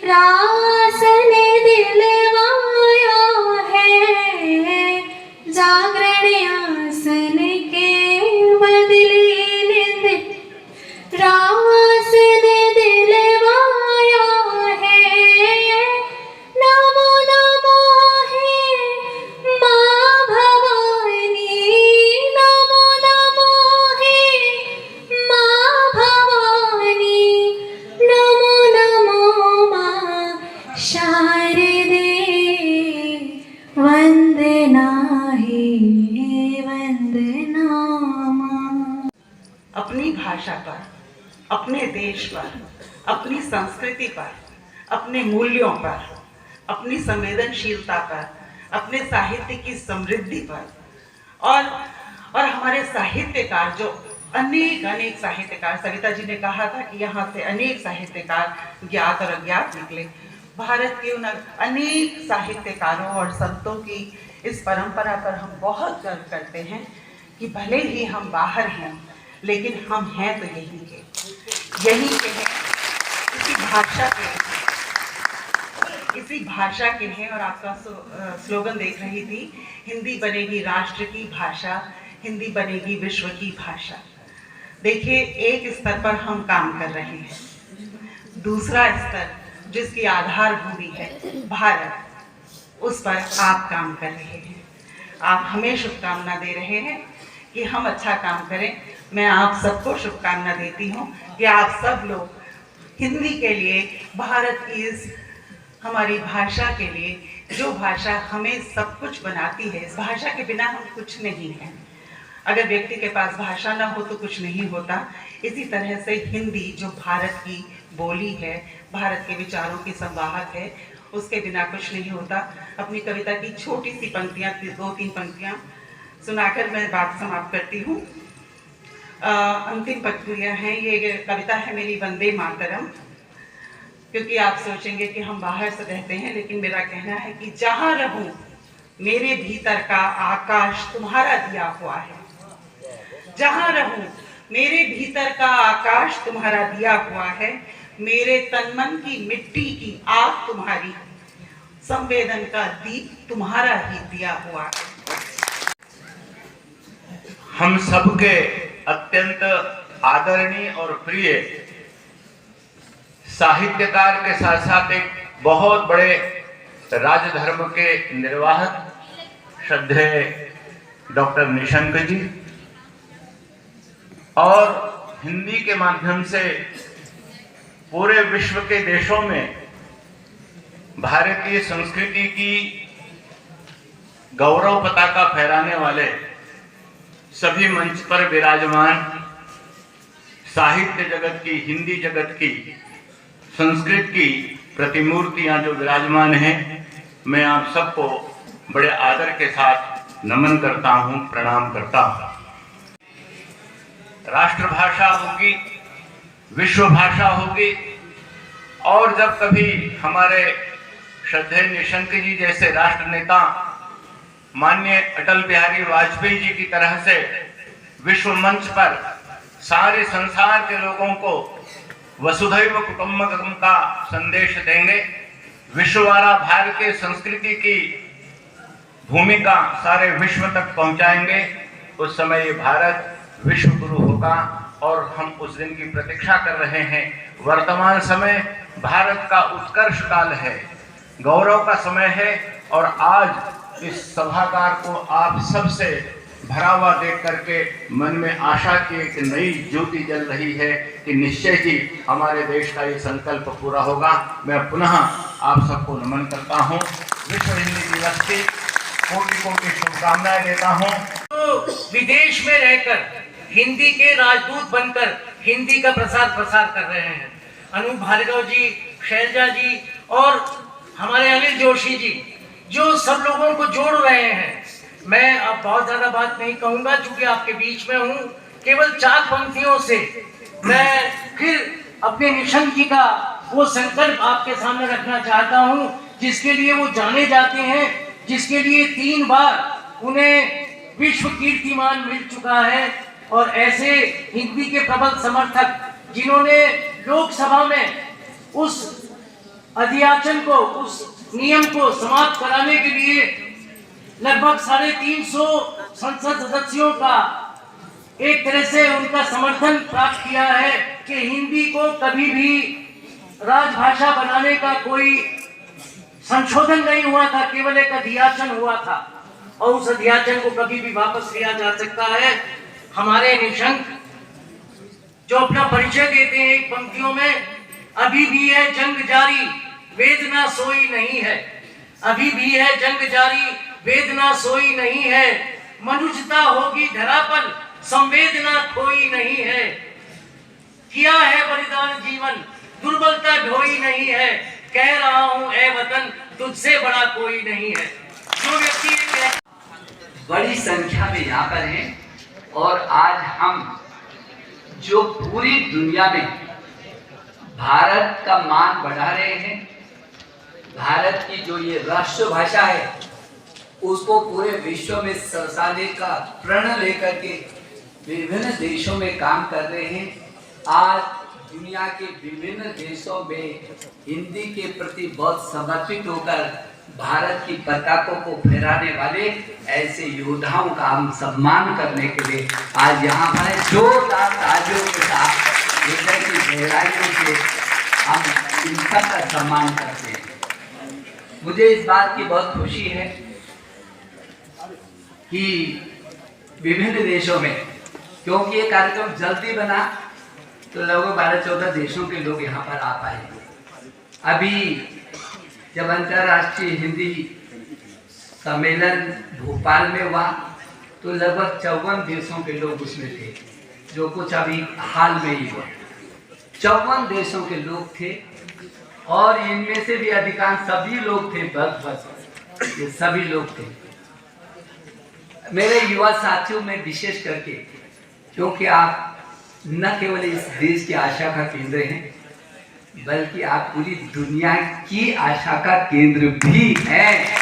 रास ने दिलवाया है, जागरण आसन के बदले निंद। रास ने दिलवाया है, नमो नमो है माँ भवानी, नमो नमो है माँ भवानी, नमो नमो माँ शारदे, वंदना है वंदना माँ। अपनी भाषा पर, अपने देश पर, अपनी संस्कृति पर, अपने मूल्यों पर, अपनी संवेदनशीलता पर, अपने साहित्य की समृद्धि पर और हमारे साहित्यकार जो अनेक साहित्यकार, सविता जी ने कहा था कि यहाँ से अनेक साहित्यकार ज्ञात और अज्ञात निकले। भारत के उन अनेक साहित्यकारों और संतों की इस परंपरा पर हम बहुत गर्व करते हैं कि भले ही हम बाहर हैं लेकिन हम हैं तो यहीं के हैं, इसी भाषा के हैं। और आपका स्लोगन देख रही थी, हिंदी बनेगी राष्ट्र की भाषा, हिंदी बनेगी विश्व की भाषा। देखिए, एक स्तर पर हम काम कर रहे हैं, दूसरा स्तर जिसकी आधार भूमि है भारत, उस पर आप काम कर रहे हैं। आप हमें शुभकामना दे रहे हैं कि हम अच्छा काम करें। मैं आप सबको शुभकामना देती हूँ कि आप सब लोग हिंदी के लिए, भारत की इस हमारी भाषा के लिए, जो भाषा हमें सब कुछ बनाती है, इस भाषा के बिना हम कुछ नहीं हैं। अगर व्यक्ति के पास भाषा ना हो तो कुछ नहीं होता। इसी तरह से हिंदी जो भारत की बोली है, भारत के विचारों की संवाहक है, उसके बिना कुछ नहीं होता। अपनी कविता की छोटी सी पंक्तियाँ, 2-3 पंक्तियाँ सुनाकर मैं बात समाप्त करती हूँ। अंतिम पंक्तियाँ हैं, ये कविता है मेरी वंदे मातरम। क्योंकि आप सोचेंगे कि हम बाहर से रहते हैं, लेकिन मेरा कहना है कि जहाँ रहूं मेरे भीतर का आकाश तुम्हारा दिया हुआ है। जहाँ रहूं मेरे भीतर का आकाश तुम्हारा दिया हुआ है, मेरे तन मन की मिट्टी की आग तुम्हारी, संवेदन का दीप तुम्हारा ही दिया हुआ है। हम सबके अत्यंत आदरणीय और प्रिय साहित्यकार के साथ साथ एक बहुत बड़े राजधर्म के निर्वाहक श्रद्धेय डॉक्टर निशंक जी, और हिंदी के माध्यम से पूरे विश्व के देशों में भारतीय संस्कृति की गौरव पताका फहराने वाले सभी मंच पर विराजमान साहित्य जगत की, हिंदी जगत की, संस्कृत की प्रतिमूर्तियां जो विराजमान हैं, मैं आप सबको बड़े आदर के साथ नमन करता हूं, प्रणाम करता हूं। राष्ट्रभाषा होगी, विश्व भाषा होगी, और जब कभी हमारे श्रद्धेय निशंक जी जैसे राष्ट्र नेता माननीय अटल बिहारी वाजपेयी जी की तरह से विश्व मंच पर सारे संसार के लोगों को वसुधैव कुटुंबकम का संदेश देंगे, विश्ववारा भारतीय संस्कृति की भूमिका सारे विश्व तक पहुंचाएंगे, उस समय ये भारत विश्व गुरु होगा और हम उस दिन की प्रतीक्षा कर रहे हैं। वर्तमान समय भारत का उत्कर्ष काल है, गौरव का समय है, और आज इस सभागार को आप सबसे भरा हुआ देख करके मन में आशा की एक नई ज्योति जल रही है कि निश्चय ही हमारे देश का ये संकल्प पूरा होगा। मैं पुनः आप सबको नमन करता हूँ, विश्व हिंदी दिवस की कोटि शुभकामनाएं देता हूँ। तो विदेश में रहकर हिंदी के राजदूत बनकर हिंदी का प्रसार कर रहे हैं, अनूप भार्गव जी, शैलजा जी और हमारे अनिल जोशी जी, जो सब लोगों को जोड़ रहे हैं। मैं अब बहुत ज्यादा बात नहीं कहूंगा क्योंकि आपके बीच में हूँ। केवल 4 पंक्तियों से मैं फिर अपने निशंक जी का वो संकल्प आपके सामने रखना चाहता हूँ, जिसके लिए वो जाने जाते हैं, जिसके लिए 3 बार उन्हें विश्व कीर्तिमान मिल चुका है। और ऐसे हिंदी के प्रबल समर्थक जिन्होंने लोकसभा में उस अधियाचन को, उस नियम को समाप्त कराने के लिए लगभग 350 संसद सदस्यों का एक तरह से उनका समर्थन प्राप्त किया है कि हिंदी को कभी भी राजभाषा बनाने का कोई संशोधन नहीं हुआ था, केवल एक अधियाचन हुआ था और उस अधियाचन को कभी भी वापस लिया जा सकता है। हमारे निशंक जो अपना परिचय देते हैं एक पंक्तियों में, अभी भी है जंग जारी वेदना सोई नहीं है, अभी भी है जंग जारी वेदना सोई नहीं है, मनुष्यता होगी धरा पर संवेदना खोई नहीं है, किया है बलिदान जीवन दुर्बलता ढोई नहीं है, कह रहा हूं ए वतन तुझसे बड़ा कोई नहीं है। जो व्यक्ति बड़ी संख्या में यहाँ पर हैं और आज हम जो पूरी दुनिया में भारत का मान बढ़ा रहे हैं, भारत की जो ये राष्ट्रभाषा है उसको पूरे विश्व में सरसाने का प्रण लेकर के विभिन्न देशों में काम कर रहे हैं। आज दुनिया के विभिन्न देशों में हिंदी के प्रति बहुत समर्पित होकर भारत की पताकों को फहराने वाले ऐसे योद्धाओं का हम सम्मान करने के लिए आज यहाँ पर जोरदार तालियों के साथ हृदय की गहराइयों से हम इन सब का सम्मान करते हैं। मुझे इस बात की बहुत खुशी है कि विभिन्न देशों में, क्योंकि ये कार्यक्रम जल्दी बना तो लगभग 12-14 देशों के लोग यहाँ पर आ पाए। अभी जब अंतर्राष्ट्रीय हिंदी सम्मेलन भोपाल में हुआ तो लगभग 54 देशों के लोग उसमें थे, जो कुछ अभी हाल में ही हुआ। 54 देशों के लोग थे और इनमें से भी अधिकांश सभी लोग थे, बस ये सभी लोग थे। मेरे युवा साथियों में विशेष करके, क्योंकि आप न केवल इस देश की आशा का केंद्र हैं, बल्कि आप पूरी दुनिया की आशा का केंद्र भी हैं।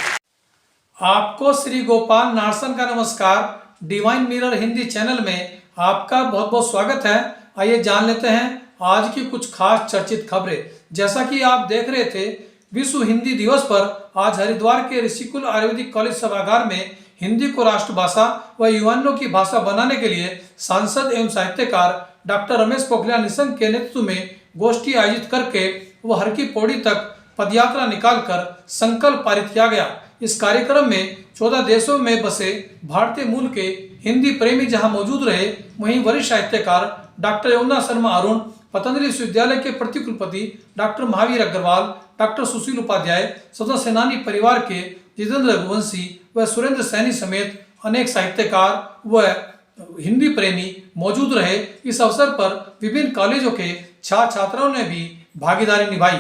आपको श्री गोपाल नारसन का नमस्कार। डिवाइन मिरर हिंदी चैनल में आपका बहुत बहुत स्वागत है। आइए जान लेते हैं आज की कुछ खास चर्चित खबरें। जैसा कि आप देख रहे थे, विश्व हिंदी दिवस पर आज हरिद्वार के ऋषिकुल आयुर्वेदिक कॉलेज सभागार में हिंदी को राष्ट्रभाषा व युवाओं की भाषा बनाने के लिए सांसद एवं साहित्यकार डॉक्टर रमेश पोखरियाल निशंक के नेतृत्व में गोष्ठी आयोजित करके वह हर की पौड़ी तक पदयात्रा निकालकर संकल्प पारित किया गया। इस कार्यक्रम में 14 देशों में बसे भारतीय मूल के हिंदी प्रेमी जहां मौजूद रहे, वहीं वरिष्ठ साहित्यकार डॉक्टर यमुना शर्मा अरुण, पतंजलि विश्वविद्यालय के प्रतिकुलपति डॉक्टर महावीर अग्रवाल, डॉक्टर सुशील उपाध्याय, स्वतंत्र सेनानी परिवार के जितेंद्र रघुवंशी व सुरेंद्र सैनी समेत अनेक साहित्यकार व हिंदी प्रेमी मौजूद रहे। इस अवसर पर विभिन्न कॉलेजों के छात्र छात्राओं ने भी भागीदारी निभाई।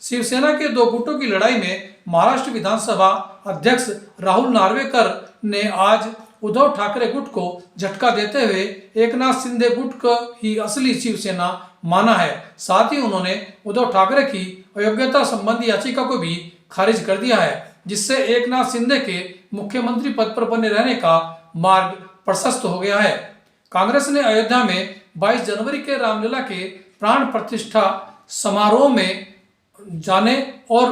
शिवसेना के दो गुटों की लड़ाई में महाराष्ट्र विधानसभा अध्यक्ष राहुल नार्वेकर ने आज उद्धव ठाकरे गुट को झटका देते हुए एकनाथ शिंदे गुट को ही असली शिवसेना माना है। साथ ही उन्होंने उद्धव ठाकरे की अयोग्यता संबंधी याचिका को भी खारिज कर दिया है, जिससे एकनाथ शिंदे के मुख्यमंत्री पद पर बने रहने का मार्ग प्रशस्त हो गया है। कांग्रेस ने अयोध्या में 22 जनवरी के रामलीला के प्राण प्रतिष्ठा समारोह में जाने और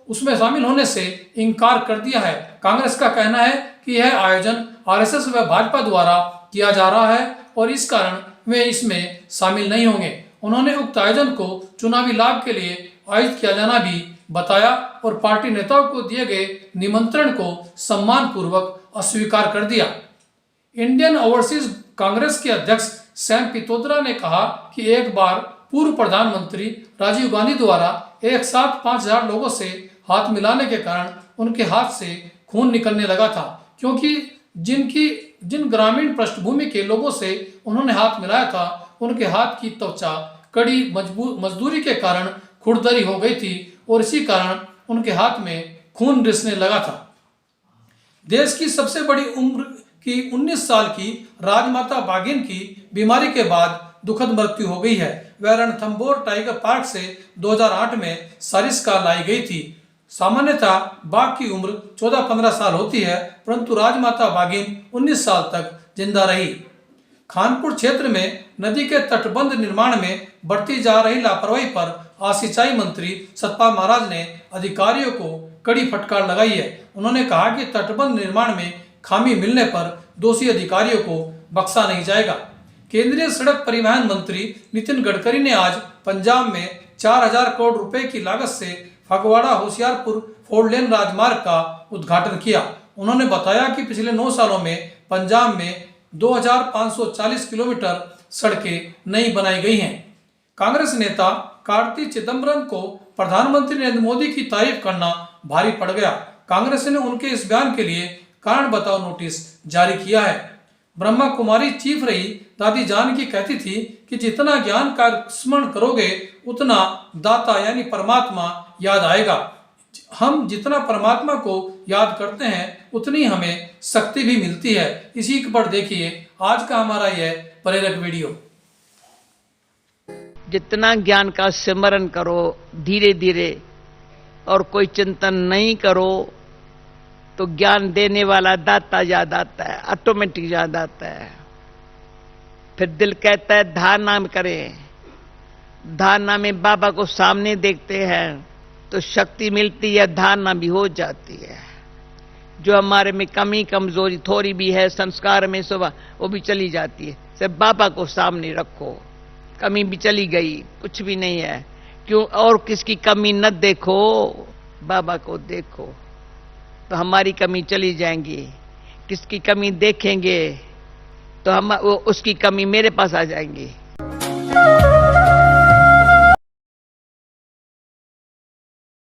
उसमें शामिल होने से इनकार कर दिया है। कांग्रेस का कहना है कि यह आयोजन आरएसएस व भाजपा द्वारा किया जा रहा है और इस कारण वे इसमें शामिल नहीं होंगे। उन्होंने उक्त आयोजन को चुनावी लाभ के लिए आयोजित किया जाना भी बताया और पार्टी नेताओं को दिए गए निमंत्रण को सम्मान पूर्वक अस्वीकार कर दिया। इंडियन ओवरसीज कांग्रेस के अध्यक्ष सैम पित्रोदा ने कहा कि एक बार पूर्व प्रधानमंत्री राजीव गांधी द्वारा एक साथ 5000 लोगों से हाथ मिलाने के कारण उनके हाथ से खून निकलने लगा था, क्योंकि जिन ग्रामीण पृष्ठभूमि के लोगों से उन्होंने हाथ मिलाया था उनके हाथ की त्वचा कड़ी मजदूरी के कारण खुरदरी हो गई थी और इसी कारण उनके हाथ में खून रिसने लगा था। देश की सबसे बड़ी उम्र की 19 साल की राजमाता बाघिन की बीमारी के बाद दुखद मृत्यु हो गई है। वह रणथंभौर टाइगर पार्क से 2008 में सरिस्का लाई गई थी। सामान्यतः बाघ की उम्र 14-15 साल होती है, परंतु राजमाता बाघिन 19 साल तक जिंदा रही। खानपुर क्षेत्र में नदी के तटबंध निर्माण में बढ़ती जा रही लापरवाही पर आज सिंचाई मंत्री सतपाल महाराज ने अधिकारियों को कड़ी फटकार लगाई है। उन्होंने कहा कि तटबंध निर्माण में खामी मिलने पर दोषी अधिकारियों को बख्शा नहीं जाएगा। केंद्रीय सड़क परिवहन मंत्री नितिन गडकरी ने आज पंजाब में 4000 करोड़ रुपए की लागत से फगवाड़ा होशियारपुर 4 लेन राजमार्ग का उद्घाटन किया। उन्होंने बताया कि पिछले 9 सालों में पंजाब में 2540 किलोमीटर सड़कें नई बनाई गई हैं। कांग्रेस नेता कार्ति चिदम्बरम को प्रधानमंत्री नरेंद्र मोदी की तारीफ करना भारी पड़ गया। कांग्रेस ने उनके इस बयान के लिए कारण बताओ नोटिस जारी किया है। ब्रह्मा कुमारी चीफ रही दादी जानकी कहती थी कि जितना ज्ञान का स्मरण करोगे उतना दाता यानी परमात्मा याद आएगा। हम जितना परमात्मा को याद करते हैं उतनी हमें शक्ति भी मिलती है। इसी पर देखिए आज का हमारा यह प्रेरक वीडियो। जितना ज्ञान का सिमरन करो धीरे धीरे और कोई चिंतन नहीं करो तो ज्ञान देने वाला दाता याद आता है, ऑटोमेटिक याद आता है। फिर दिल कहता है धारणा करें। धारणा में बाबा को सामने देखते हैं तो शक्ति मिलती है, धारणा भी हो जाती है। जो हमारे में कमी कमजोरी थोड़ी भी है संस्कार में सुबह वो भी चली जाती है। सिर्फ बाबा को सामने रखो, कमी भी चली गई, कुछ भी नहीं है। क्यों और किसकी कमी न देखो, बाबा को देखो तो हमारी कमी चली जाएंगी। किसकी कमी देखेंगे तो हम उसकी कमी मेरे पास आ जाएंगी।